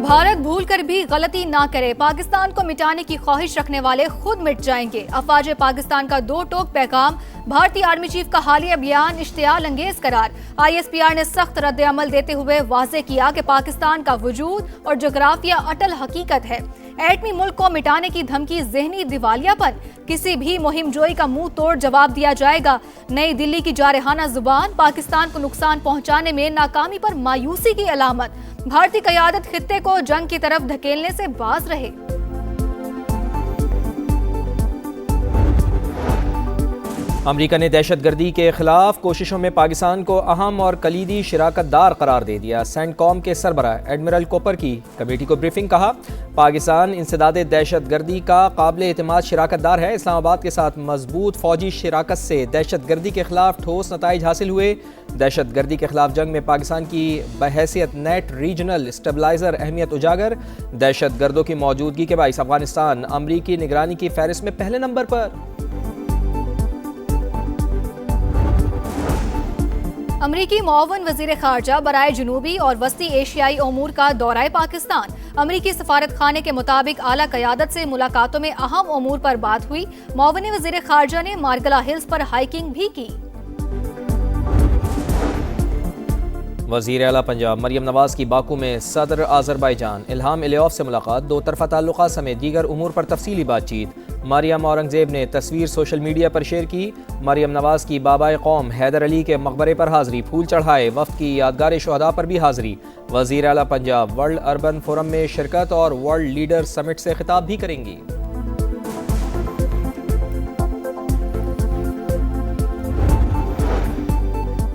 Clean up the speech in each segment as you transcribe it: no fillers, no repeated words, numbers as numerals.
भारत भूलकर भी गलती ना करे, पाकिस्तान को मिटाने की ख्वाहिश रखने वाले खुद मिट जाएंगे। अफवाज पाकिस्तान का दो टोक पैगाम, भारतीय आर्मी चीफ का हालिया बयान इश्तियाल अंगेज करार। ISPR ने सख्त रद्द अमल देते हुए वाजे किया कि पाकिस्तान का वजूद और जोग्राफिया अटल हकीकत है। एटमी मुल्क को मिटाने की धमकी जहनी दिवालियापन, किसी भी मुहिम जोई का मुंह तोड़ जवाब दिया जाएगा। नई दिल्ली की जारहाना जुबान पाकिस्तान को नुकसान पहुंचाने में नाकामी पर मायूसी की अलामत। भारतीय क़यादत खित्ते को जंग की तरफ धकेलने से बाज रहे। अमेरिका ने दहशतगर्दी के खिलाफ कोशिशों में पाकिस्तान को अहम और कलीदी शिराकतदार करार दे दिया। सेंटकॉम के सरबराह एडमिरल कोपर की कमेटी को ब्रीफिंग, कहा पाकिस्तान इंसदाद दहशतगर्दी का काबिल एतमाद शिराकतदार है। इस्लामाबाद के साथ मजबूत फौजी शिराकत से दहशतगर्दी के खिलाफ ठोस नताइज हासिल हुए। दहशतगर्दी के खिलाफ जंग में पाकिस्तान की बहैसियत नेट रीजनल स्टेबलाइजर अहमियत उजागर। दहशतगर्दों की मौजूदगी के बाइस अफगानिस्तान अमरीकी निगरानी की फहरिस्त में पहले नंबर पर। अमरीकी मुआवन वजीर खारजा बराए जनूबी और वस्ती एशियाई उमूर का दौरा पाकिस्तान। अमरीकी सफारत खाने के मुताबिक आला क़यादत से मुलाकातों में अहम उमूर पर बात हुई। मुआवन वजीर खारजा ने मार्गला हिल्स पर हाइकिंग भी की। वज़ीर आला पंजाब मरियम नवाज की बाकू में सदर आज़रबाईजान इल्हाम अलियव से मुलाकात। दो तरफ़ा ताल्लुक़ात समेत दीगर उमूर पर तफसीली बातचीत। मरियम औरंगज़ेब ने तस्वीर सोशल मीडिया पर शेयर की। मरियम नवाज की बाबाए कौम हैदर अली के मकबरे पर हाज़री, फूल चढ़ाए। वफ़द की यादगार शुहदा पर भी हाज़री। वज़ीर आला पंजाब वर्ल्ड अर्बन फोरम में शिरकत और वर्ल्ड लीडर समिट से खिताब भी करेंगी।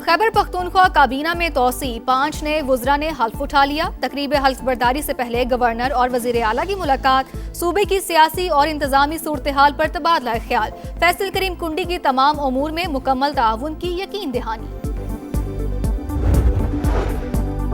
खैबर पख्तूनख्वा काबीना में तोसी, 5 नए वुज़रा ने हल्फ उठा लिया। तकरीब हल्फ बर्दारी से पहले गवर्नर और वज़ीर आला की मुलाकात। सूबे की सियासी और इंतजामी सूरत हाल पर तबादला ख्याल। फैसल करीम कुंडी की तमाम उमूर में मुकम्मल ताउन की यकीन दहानी।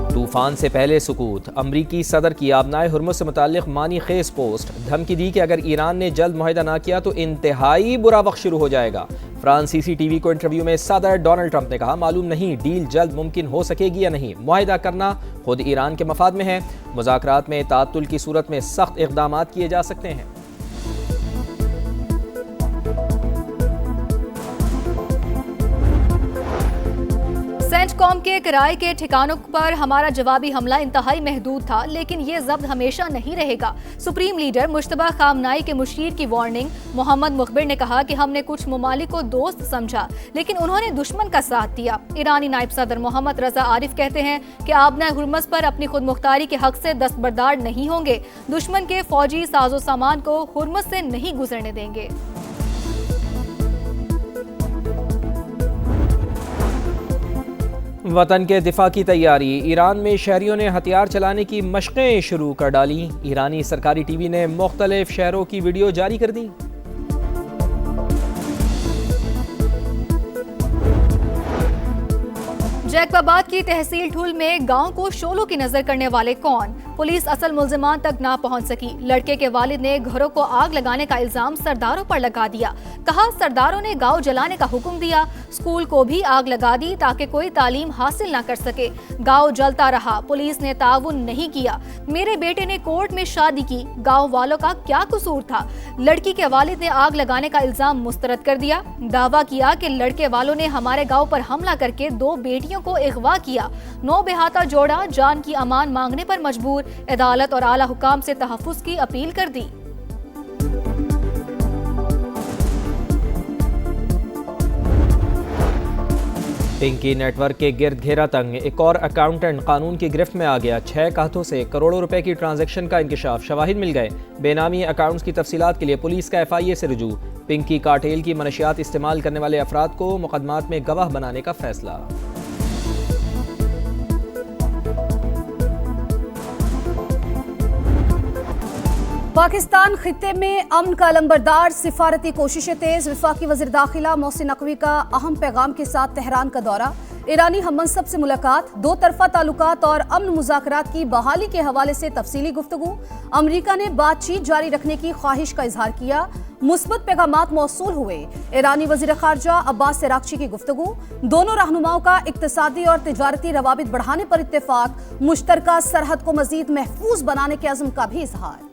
तूफान से पहले सुकूत, अमरीकी सदर की आबनाए हुर्मुज़ से मुताल्लिक़ मानी खेज पोस्ट। धमकी दी कि अगर ईरान ने जल्द मुआहिदा ना किया तो इंतहाई बुरा वक्त शुरू हो जाएगा। फ्रांसीसी टीवी को इंटरव्यू में सदर डोनाल्ड ट्रंप ने कहा मालूम नहीं डील जल्द मुमकिन हो सकेगी या नहीं। मुआहिदा करना खुद ईरान के मफाद में है। मुज़ाकरात में ताअत्तुल की सूरत में सख्त इक़दाम किए जा सकते हैं। सेंटकॉम के किराए के ठिकानों पर हमारा जवाबी हमला इंतहाई महदूद था, लेकिन ये जब्त हमेशा नहीं रहेगा। सुप्रीम लीडर मुश्तबा खामनाई के मुशीर की वार्निंग। मोहम्मद मुखबिर ने कहा कि हमने कुछ ममालिक को दोस्त समझा, लेकिन उन्होंने दुश्मन का साथ दिया। ईरानी नायब सदर मोहम्मद रजा आरिफ कहते हैं कि आबना हुर्मुज़ पर अपनी खुद मुख्तारी के हक से दस्तबरदार नहीं होंगे। दुश्मन के फौजी साजो सामान को हुर्मुज़ से नहीं गुजरने देंगे। वतन के दिफा की तैयारी, ईरान में शहरियों ने हथियार चलाने की मशक़ें शुरू कर डाली। ईरानी सरकारी टीवी ने मुख्तलिफ शहरों की वीडियो जारी कर दी। जैकबाबाद की तहसील ठुल में गांव को शोलों की नजर करने वाले कौन? पुलिस असल मुल्जिमान तक ना पहुंच सकी। लड़के के वालिद ने घरों को आग लगाने का इल्जाम सरदारों पर लगा दिया। कहा सरदारों ने गांव जलाने का हुक्म दिया। स्कूल को भी आग लगा दी ताकि कोई तालीम हासिल ना कर सके। गांव जलता रहा, पुलिस ने ताउन नहीं किया। मेरे बेटे ने कोर्ट में शादी की, गाँव वालों का क्या कसूर था? लड़की के वालिद ने आग लगाने का इल्जाम मुस्तरद कर दिया। दावा किया कि लड़के वालों ने हमारे गाँव पर हमला करके 2 बेटियों को अगवा किया। 9 बेहाता जोड़ा जान की अमान मांगने पर मजबूर। अदालत और आला हुकाम से तहफ़्फ़ुज़ की अपील कर दी। पिंकी नेटवर्क के गिर्द घेरा तंग, एक और अकाउंटेंट कानून की गिरफ्त में आ गया। 6 खातों से करोड़ों रुपए की ट्रांजैक्शन का इंकशाफ, शवाहिद मिल गए। बेनामी अकाउंट्स की तफसीलात के लिए पुलिस का FIA से रुजू। पिंकी कार्टेल की मनशियात इस्तेमाल करने वाले अफराद को मुकदमात में गवाह बनाने का फैसला। पाकिस्तान खित्ते में अमन का अलंबरदार, सिफारती कोशिशें तेज। वफाकी वज़ीर दाखिला मोहसिन नकवी का अहम पैगाम के साथ तेहरान का दौरा। ईरानी हममंसब से मुलाकात, दो तरफा ताल्लुकात और अमन मुज़ाकरात की बहाली के हवाले से तफसीली गुफ्तगू। अमरीका ने बातचीत जारी रखने की ख्वाहिश का इजहार किया। मुस्बत पैगामात मौसूल हुए। ईरानी वज़ीर ख़ारजा अब्बास अराग़ची की गुफ्तगू। दोनों रहनुमाओं का इक़्तिसादी और तिजारती रवाबित बढ़ाने पर इत्तेफाक। मुश्तरका सरहद को मज़ीद महफूज बनाने के अज़्म का भी इजहार।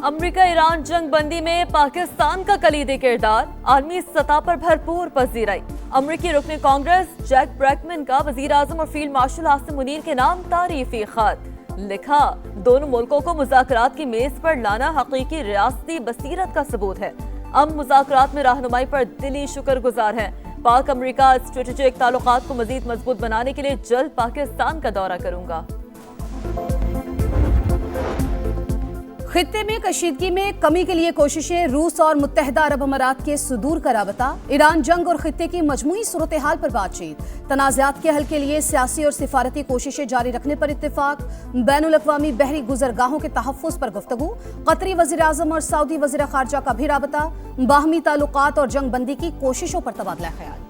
अमेरिका ईरान जंग बंदी में पाकिस्तान का कलीदी किरदार, आलमी सतह पर भरपूर पजीराई। अमेरिकी रुकन कांग्रेस जैक ब्रैकमैन का वजीर आजम और फील्ड मार्शल आसिम मुनीर के नाम तारीफी खत। लिखा, दोनों मुल्कों को मुज़ाकरात की मेज पर लाना हकीकी रियासती बसीरत का सबूत है। हम मुज़ाकरात में रहनुमाई पर दिली शुक्रगुजार हैं। पाक अमेरिका स्ट्रेटेजिक ताल्लुकात को मजीद मजबूत बनाने के लिए जल्द पाकिस्तान का दौरा करूंगा। खित्ते में कशीदगी में कमी के लिए कोशिशें, रूस और मुत्तहदा अरब अमारात के सुदूर का राबता। ईरान जंग और खित्ते की मजमूई सूरत हाल पर बातचीत। तनाज़ात के हल के लिए सियासी और सिफारती कोशिशें जारी रखने पर इत्तेफाक। बैनुल अक़वामी बहरी गुज़रगाहों के तहफ़्फ़ुज़ पर गुफ्तगू। कतरी वज़ीर आज़म और सऊदी वज़ीर ख़ारजा का भी राबता। बाहमी ताल्लुकात और जंग बंदी की कोशिशों पर तबादला ख्याल।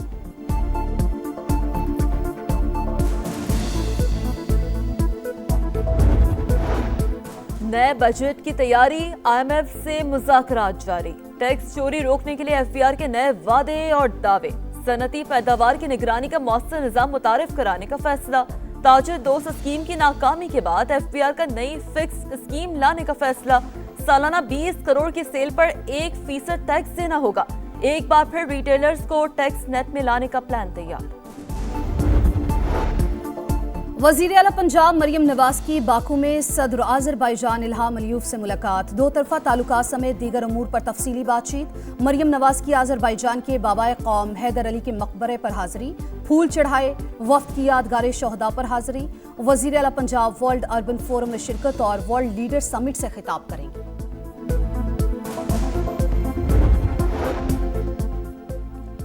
नए बजट की तैयारी, IMF से मुज़ाकरात जारी। टैक्स चोरी रोकने के लिए FBR के नए वादे और दावे। सनती पैदावार की निगरानी का मौसर निज़ाम मुतारिफ कराने का फैसला। ताजिर दोस्त स्कीम की नाकामी के बाद FBR का नई फिक्स स्कीम लाने का फैसला। सालाना 20 करोड़ की सेल पर 1% टैक्स देना होगा। एक बार फिर रिटेलर्स को टैक्स नेट में लाने का प्लान तैयार। वज़ीर आला पंजाब मरियम नवाज की बाकू में सदर आज़रबाईजान इल्हाम अलीयव से मुलाकात। दो तरफा ताल्लुकात समेत दीगर अमूर पर तफसीली बातचीत। मरियम नवाज की आज़रबाईजान के बाबाए कौम हैदर अली के मकबरे पर हाजिरी, फूल चढ़ाए। वफ्द की यादगार शोहदा पर हाजिरी। वज़ीर आला पंजाब वर्ल्ड अर्बन फोरम में शिरकत और वर्ल्ड लीडर समिट से खिताब करेंगे।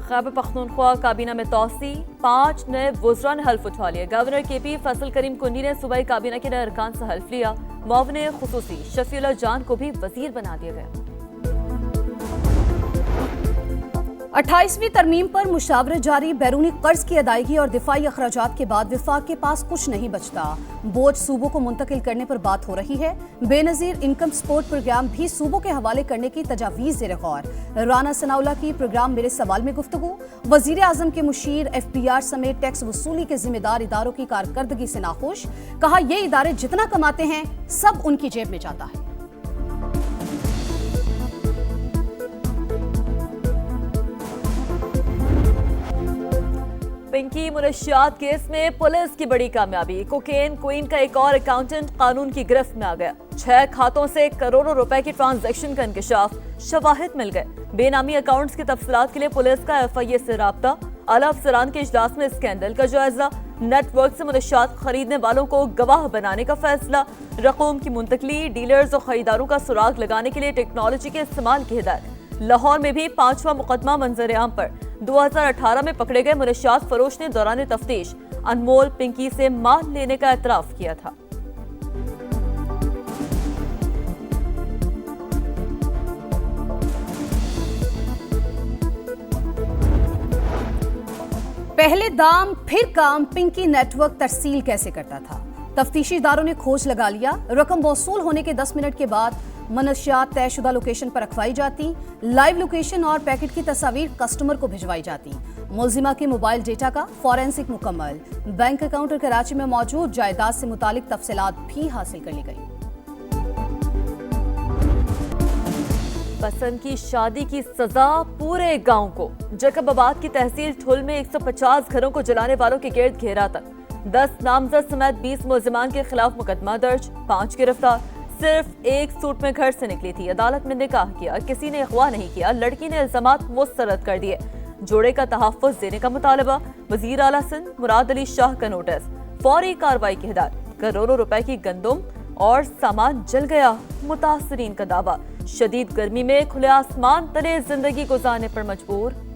खैबर पख्तूनख्वा काबीना में तोसी, 5 नए वज़रा ने हल्फ उठा लिया। गवर्नर KP फैसल करीम कुंडी ने सूबाई काबीना के नए अरकान से हल्फ लिया। मुआविन खुसूसी शफीउल्लाह जान को भी वजीर बना दिया गया। 28वीं तरमीम पर मुशावरत जारी। बैरूनी कर्ज की अदायगी और दिफाई अखराजात के बाद विफाक के पास कुछ नहीं बचता। बोझ सूबों को मुंतकिल करने पर बात हो रही है। बेनजीर इनकम सपोर्ट प्रोग्राम भी सूबों के हवाले करने की तजावीज़ ज़ेर गौर। राना सनाउल्लाह की प्रोग्राम मेरे सवाल में गुफ्तगू। वज़ीर आज़म के मुशीर FBR समेत टैक्स वसूली के जिम्मेदार इदारों की कारकर्दगी से नाखुश। कहा, ये इदारे जितना कमाते हैं सब उनकी जेब में जाता है। पिंकी मुनशियात केस में पुलिस की बड़ी कामयाबी। कोकेन क्वीन का एक और अकाउंटेंट कानून की गिरफ्त में आ गया। 6 खातों से करोड़ों रुपए की ट्रांजैक्शन का इंकशाफ, शवाहिद मिल गए। बेनामी अकाउंट्स की तफसीलात के लिए पुलिस का FIA से राब्ता। आला अफसरान के इजलास में स्कैंडल का जायजा। नेटवर्क से मुनशियात खरीदने वालों को गवाह बनाने का फैसला। रकूम की मुंतकली, डीलर्स और खरीदारों का सुराग लगाने के लिए टेक्नोलॉजी के इस्तेमाल की हिदायत। लाहौर में भी 5वां मुकदमा मंजर आम पर। 2018 में पकड़े गए मुनशियात फरोश ने दौरान तफ्तीश अनमोल पिंकी से माल लेने का एतराफ किया था। पहले दाम फिर काम, पिंकी नेटवर्क तरसील कैसे करता था? तफ्तीशी इदारों ने खोज लगा लिया। रकम वसूल होने के 10 मिनट के बाद मनशियात तयशुदा लोकेशन पर रखवाई जाती। लाइव लोकेशन और पैकेट की तस्वीर कस्टमर को भिजवाई जाती। मुलजिमा के मोबाइल डेटा का फॉरेंसिक मुकम्मल। बैंक अकाउंट और कराची में मौजूद जायदाद से मुतालिक तफसीलात भी हासिल कर ली गई। पसंद की शादी की सजा पूरे गांव को। जैकबाबाद की तहसील ठुल में 150 घरों को जलाने वालों के गिर्द घेरा तक। 10 नामजद समेत 20 मुलजिमान के खिलाफ मुकदमा दर्ज, 5 गिरफ्तार। सिर्फ एक सूट में घर से निकली थी, अदालत में निकाह किया, किसी ने अगवा नहीं किया। लड़की ने इल्जामात मुस्तरद कर दिए। जोड़े का तहफ़्फ़ुज़ देने का मुतालबा। वज़ीर आला सिंध मुराद अली शाह का नोटिस, फौरी कार्रवाई की हिदायत। करोड़ों रुपए की गंदम और सामान जल गया, मुतासरीन का दावा। शदीद गर्मी में खुले आसमान तले जिंदगी गुजारने पर मजबूर।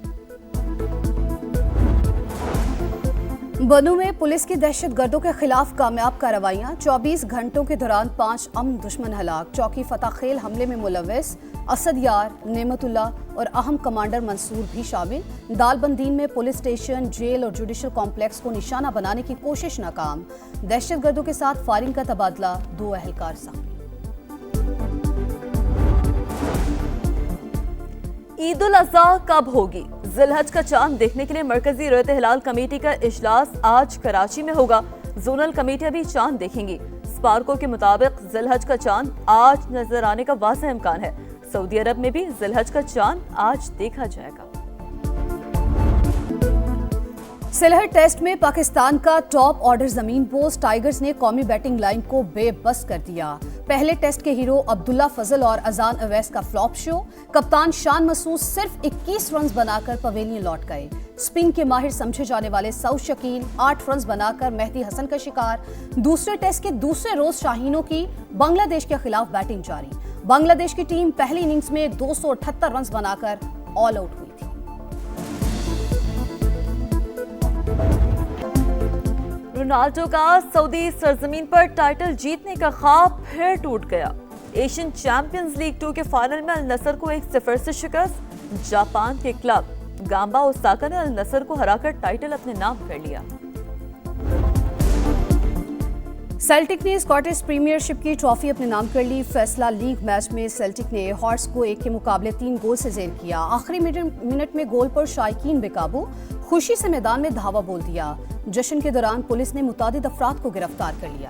बनू में पुलिस की दहशतगर्दों के खिलाफ कामयाब कार्रवाइयां। 24 घंटों के दौरान 5 अमन दुश्मन हलाक। चौकी फतेह खेल हमले में मुलव्विस असद यार, नेमतुल्ला और अहम कमांडर मंसूर भी शामिल। दालबंदीन में पुलिस स्टेशन, जेल और जुडिशल कॉम्प्लेक्स को निशाना बनाने की कोशिश नाकाम। दहशतगर्दों के साथ फायरिंग का तबादला, 2 अहलकार जख्मी। ईद उल अज़हा कब होगी? जिलहज का चांद देखने के लिए मरकजी रहत हिलाल कमेटी का इजलास आज कराची में होगा। जोनल कमेटियां भी चांद देखेंगी। स्पार्को के मुताबिक जिलहज का चांद आज नजर आने का वाज़ेह इम्कान है। सऊदी अरब में भी जिलहज का चांद आज देखा जाएगा। सिलहट टेस्ट में पाकिस्तान का टॉप ऑर्डर जमीन पोस्ट टाइगर्स ने कौमी बैटिंग लाइन को बेबस कर दिया। पहले टेस्ट के हीरो अब्दुल्ला फजल और अजान अवैस का फ्लॉप शो। कप्तान शान मसूद सिर्फ 21 रन बनाकर पवेलियन लौट गए। स्पिन के माहिर समझे जाने वाले सऊद शकील 8 रन बनाकर मेहदी हसन का शिकार। दूसरे टेस्ट के दूसरे रोज शाहीनों की बांग्लादेश के खिलाफ बैटिंग जारी। बांग्लादेश की टीम पहली इनिंग्स में 278 रन बनाकर ऑल आउट हुई थी। रोनाल्डो का सऊदी सरजमीन पर टाइटल जीतने का ख्वाब फिर टूट गया। एशियन चैंपियंस लीग 2 के फाइनल में अल नसर को 1-0 से शिकस्त। जापान के क्लब गांबा ओसाका ने अल नसर को हराकर टाइटल अपने नाम कर लिया। सेल्टिक ने स्कॉटिश प्रीमियरशिप की ट्रॉफी अपने नाम कर ली। फैसला लीग मैच में सेल्टिक ने हॉर्ट्स को 1 के मुकाबले 3 गोल से जेर किया। आखिरी मिनट में गोल पर शायकीन बेकाबू, खुशी से मैदान में धावा बोल दिया। जश्न के दौरान पुलिस ने मुतादिद अफराद को गिरफ्तार कर लिया।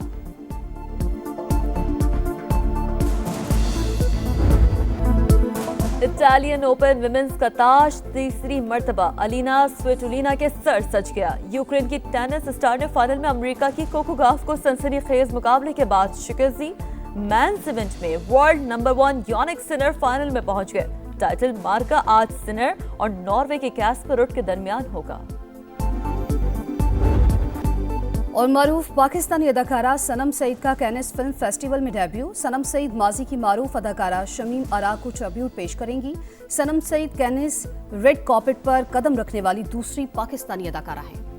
इटालियन ओपन विमेंस का ताज तीसरी मर्तबा अलीना स्विटोलिना के सर सज गया। यूक्रेन की टेनिस स्टार ने फाइनल में अमेरिका की कोको गॉफ को सनसनीखेज मुकाबले के बाद शिकस्त दी। मेंस इवेंट में world number 1 Jannik Sinner final में पहुंच गए। टाइटल मार्का आज सिनर और नॉर्वे के कैस्पर रुड के दरमियान होगा। और मारूफ पाकिस्तानी अदाकारा सनम सईद का कैनिस फिल्म फेस्टिवल में डेब्यू। सनम सईद माजी की मारूफ अदाकारा शमीम आरा को ट्रिब्यूट पेश करेंगी। सनम सईद कैनिस रेड कार्पेट पर कदम रखने वाली दूसरी पाकिस्तानी अदाकारा हैं।